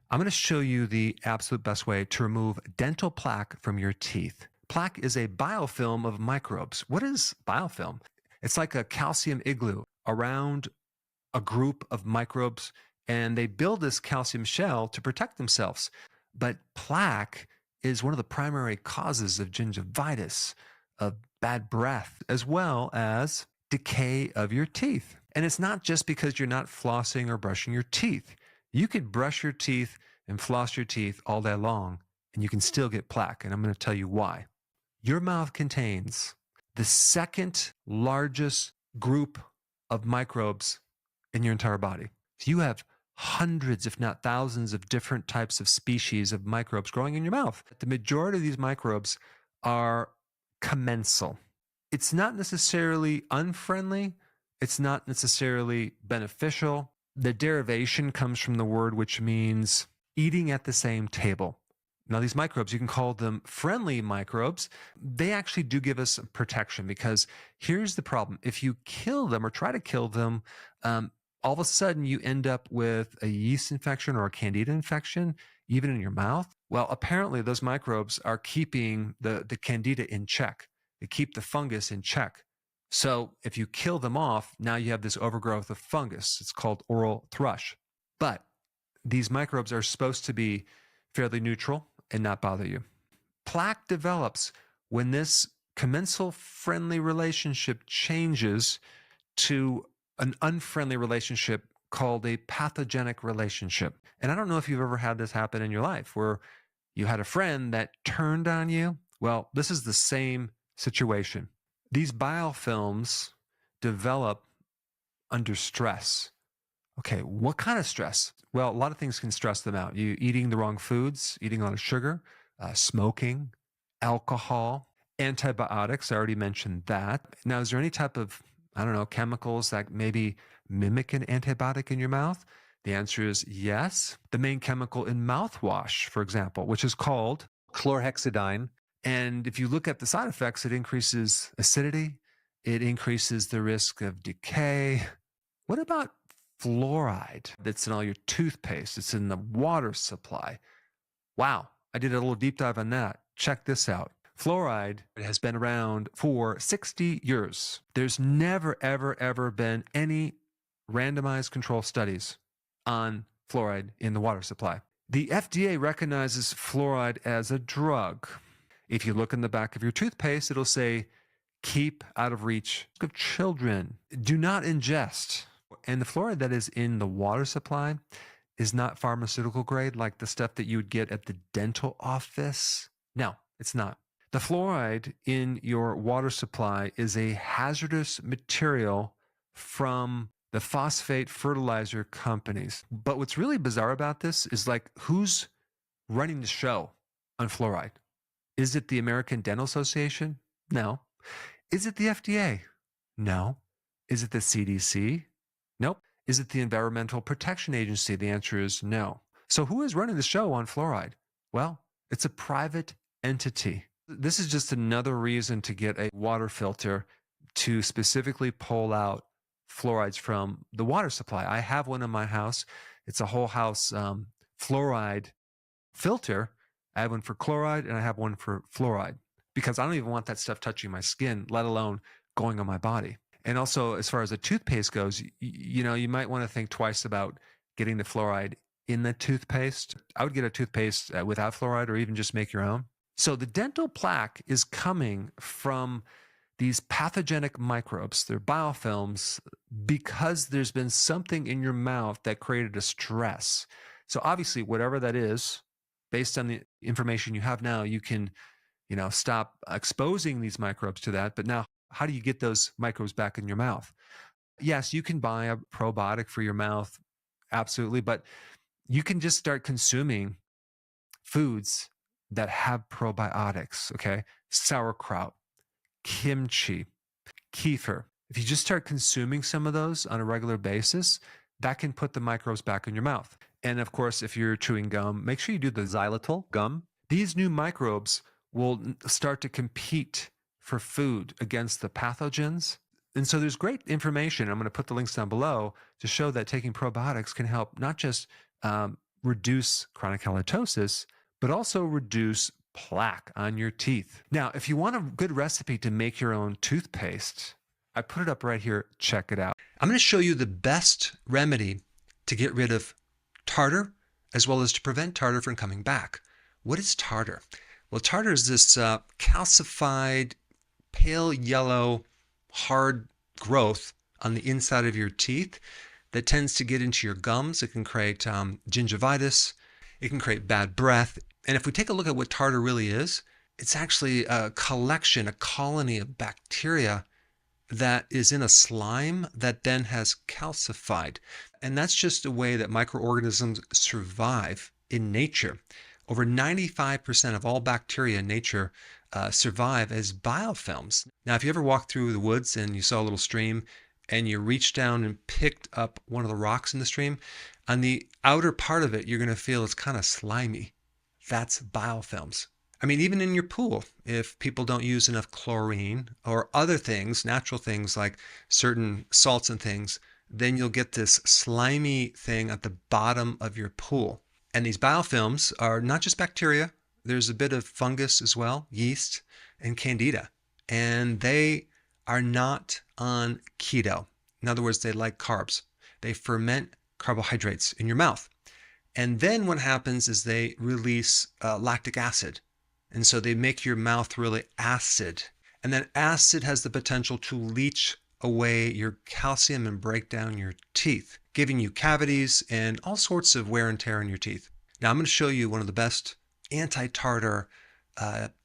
I'm going to show you the absolute best way to remove dental plaque from your teeth. Plaque is a biofilm of microbes. What is biofilm? It's like a calcium igloo around a group of microbes, and they build this calcium shell to protect themselves. But plaque is one of the primary causes of gingivitis, of bad breath, as well as decay of your teeth. And it's not just because you're not flossing or brushing your teeth. You could brush your teeth and floss your teeth all day long, and you can still get plaque. And I'm going to tell you why. Your mouth contains the second largest group of microbes in your entire body. So you have hundreds, if not thousands, of different types of species of microbes growing in your mouth. The majority of these microbes are commensal. It's not necessarily unfriendly. It's not necessarily beneficial. The derivation comes from the word which means eating at the same table. Now, these microbes, you can call them friendly microbes. They actually do give us protection, because here's the problem. If you kill them or try to kill them, all of a sudden you end up with a yeast infection or a candida infection, even in your mouth. Well, apparently those microbes are keeping the candida in check. They keep the fungus in check. So if you kill them off, now you have this overgrowth of fungus. It's called oral thrush. But these microbes are supposed to be fairly neutral and not bother you. Plaque develops when this commensal friendly relationship changes to an unfriendly relationship called a pathogenic relationship. And I don't know if you've ever had this happen in your life where you had a friend that turned on you. Well, this is the same situation. These biofilms develop under stress. Okay, what kind of stress? Well, a lot of things can stress them out. You eating the wrong foods, eating a lot of sugar, smoking, alcohol, antibiotics. I already mentioned that. Now, is there any type of, chemicals that maybe mimic an antibiotic in your mouth? The answer is yes. The main chemical in mouthwash, for example, which is called chlorhexidine. And if you look at the side effects, it increases acidity. It increases the risk of decay. What about fluoride that's in all your toothpaste? It's in the water supply. Wow, I did a little deep dive on that. Check this out. Fluoride has been around for 60 years. There's never, ever been any randomized control studies on fluoride in the water supply. The FDA recognizes fluoride as a drug. If you look in the back of your toothpaste, it'll say, keep out of reach of children. Do not ingest. And the fluoride that is in the water supply is not pharmaceutical grade like the stuff that you would get at the dental office. No, it's not. The fluoride in your water supply is a hazardous material from the phosphate fertilizer companies. But what's really bizarre about this is, like, who's running the show on fluoride? Is it the American Dental Association? No. Is it the FDA? No. Is it the CDC? Nope. Is it the Environmental Protection Agency? The answer is no. So who is running the show on fluoride? Well, it's a private entity. This is just another reason to get a water filter to specifically pull out fluorides from the water supply. I have one in my house. It's a whole house fluoride filter. I have one for chloride and I have one for fluoride, because I don't even want that stuff touching my skin, let alone going on my body. And also, as far as the toothpaste goes, you might want to think twice about getting the fluoride in the toothpaste. I would get a toothpaste without fluoride, or even just make your own. So the dental plaque is coming from these pathogenic microbes. They're biofilms, because there's been something in your mouth that created a stress. So obviously, whatever that is, based on the information you have now, you can, stop exposing these microbes to that. But now, how do you get those microbes back in your mouth? Yes, you can buy a probiotic for your mouth. Absolutely. But you can just start consuming foods that have probiotics, okay? Sauerkraut, kimchi, kefir. If you just start consuming some of those on a regular basis, that can put the microbes back in your mouth. And of course, if you're chewing gum, make sure you do the xylitol gum. These new microbes will start to compete for food against the pathogens. And so there's great information. I'm going to put the links down below to show that taking probiotics can help not just reduce chronic halitosis, but also reduce plaque on your teeth. Now, if you want a good recipe to make your own toothpaste, I put it up right here. Check it out. I'm going to show you the best remedy to get rid of tartar, as well as to prevent tartar from coming back. What is tartar? Well, tartar is this calcified, pale yellow, hard growth on the inside of your teeth that tends to get into your gums. It can create gingivitis. It can create bad breath. And if we take a look at what tartar really is, it's actually a collection, a colony of bacteria that is in a slime that then has calcified. And that's just a way that microorganisms survive in nature. Over 95% of all bacteria in nature survive as biofilms. Now, if you ever walked through the woods and you saw a little stream and you reached down and picked up one of the rocks in the stream, on the outer part of it, you're going to feel it's kind of slimy. That's biofilms. I mean, even in your pool, if people don't use enough chlorine or other things, natural things like certain salts and things, then you'll get this slimy thing at the bottom of your pool. And these biofilms are not just bacteria. There's a bit of fungus as well, yeast and candida. And they are not on keto. In other words, they like carbs. They ferment carbohydrates in your mouth. And then what happens is they release lactic acid. And so they make your mouth really acid. And that acid has the potential to leach away your calcium and break down your teeth, giving you cavities and all sorts of wear and tear in your teeth. Now I'm going to show you one of the best anti-tartar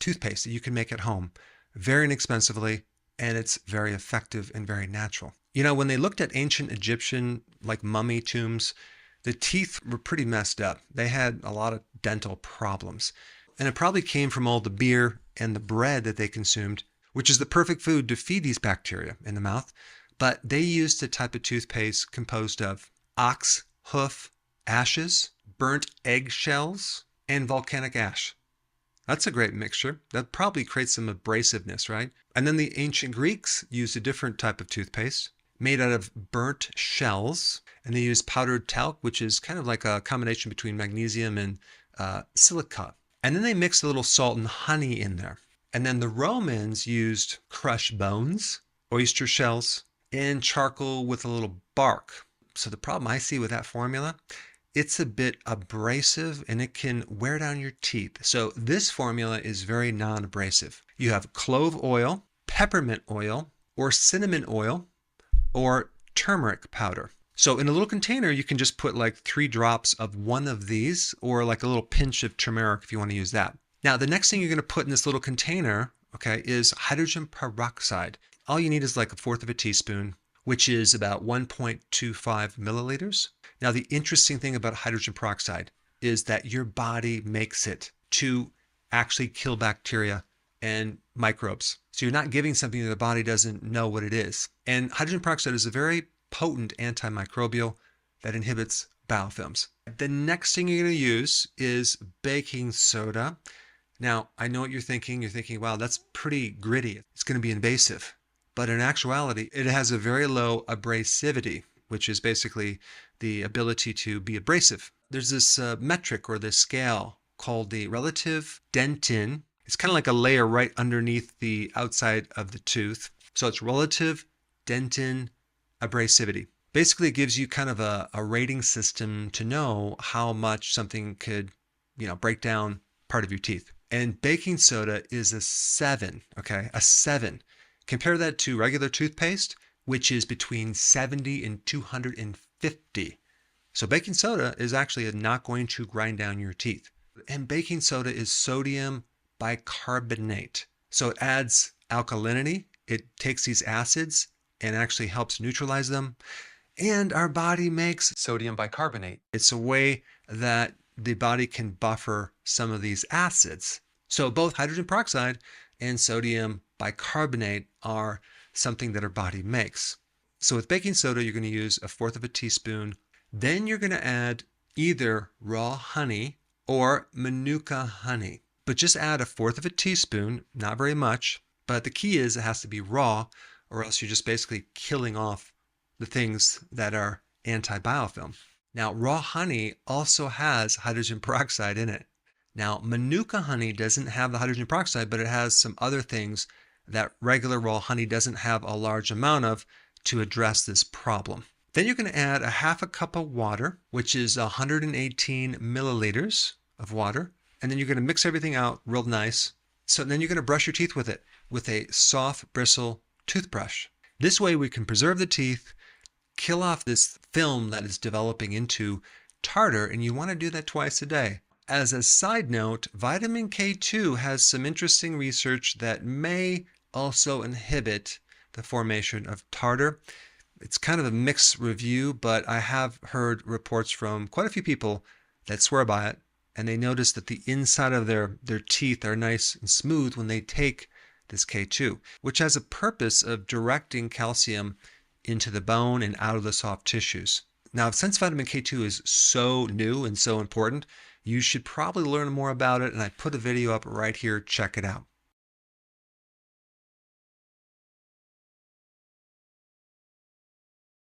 toothpaste that you can make at home, very inexpensively, and it's very effective and very natural. You know, when they looked at ancient Egyptian, like mummy tombs, the teeth were pretty messed up. They had a lot of dental problems. And it probably came from all the beer and the bread that they consumed, which is the perfect food to feed these bacteria in the mouth. But they used a type of toothpaste composed of ox hoof ashes, burnt eggshells, and volcanic ash. That's a great mixture. That probably creates some abrasiveness, right? And then the ancient Greeks used a different type of toothpaste made out of burnt shells. And they used powdered talc, which is kind of like a combination between magnesium and silica. And then they mixed a little salt and honey in there. And then the Romans used crushed bones, oyster shells, and charcoal with a little bark. So the problem I see with that formula, it's a bit abrasive and it can wear down your teeth. So this formula is very non-abrasive. You have clove oil, peppermint oil, or cinnamon oil, or turmeric powder. So in a little container, you can just put like 3 drops of one of these, or like a little pinch of turmeric if you want to use that. Now, the next thing you're going to put in this little container, okay, is hydrogen peroxide. All you need is like 1/4 of a teaspoon, which is about 1.25 milliliters. Now, the interesting thing about hydrogen peroxide is that your body makes it to actually kill bacteria and microbes. So you're not giving something that the body doesn't know what it is. And hydrogen peroxide is a very potent antimicrobial that inhibits biofilms. The next thing you're going to use is baking soda. Now, I know what you're thinking. You're thinking, wow, that's pretty gritty. It's going to be invasive. But in actuality, it has a very low abrasivity, which is basically the ability to be abrasive. There's this metric or this scale called the relative dentin. It's kind of like a layer right underneath the outside of the tooth. So it's relative dentin abrasivity. Basically, it gives you kind of a rating system to know how much something could, break down part of your teeth. And baking soda is a 7, okay? A 7. Compare that to regular toothpaste, which is between 70 and 250. So baking soda is actually not going to grind down your teeth. And baking soda is sodium bicarbonate. So it adds alkalinity. It takes these acids and actually helps neutralize them. And our body makes sodium bicarbonate. It's a way that the body can buffer some of these acids. So both hydrogen peroxide and sodium bicarbonate are something that our body makes. So with baking soda, you're going to use 1/4 of a teaspoon. Then you're going to add either raw honey or manuka honey. But just add 1/4 of a teaspoon, not very much. But the key is it has to be raw, or else you're just basically killing off the things that are anti-biofilm. Now, raw honey also has hydrogen peroxide in it. Now, manuka honey doesn't have the hydrogen peroxide, but it has some other things that regular raw honey doesn't have a large amount of to address this problem. Then you're going to add a half a cup of water, which is 118 milliliters of water. And then you're going to mix everything out real nice. So then you're going to brush your teeth with it with a soft bristle toothbrush. This way we can preserve the teeth, kill off this film that is developing into tartar, and you want to do that twice a day. As a side note, vitamin K2 has some interesting research that may also inhibit the formation of tartar. It's kind of a mixed review, but I have heard reports from quite a few people that swear by it, and they notice that the inside of their teeth are nice and smooth when they take this K2, which has a purpose of directing calcium into the bone and out of the soft tissues. Now, since vitamin K2 is so new and so important, you should probably learn more about it, and I put a video up right here. Check it out.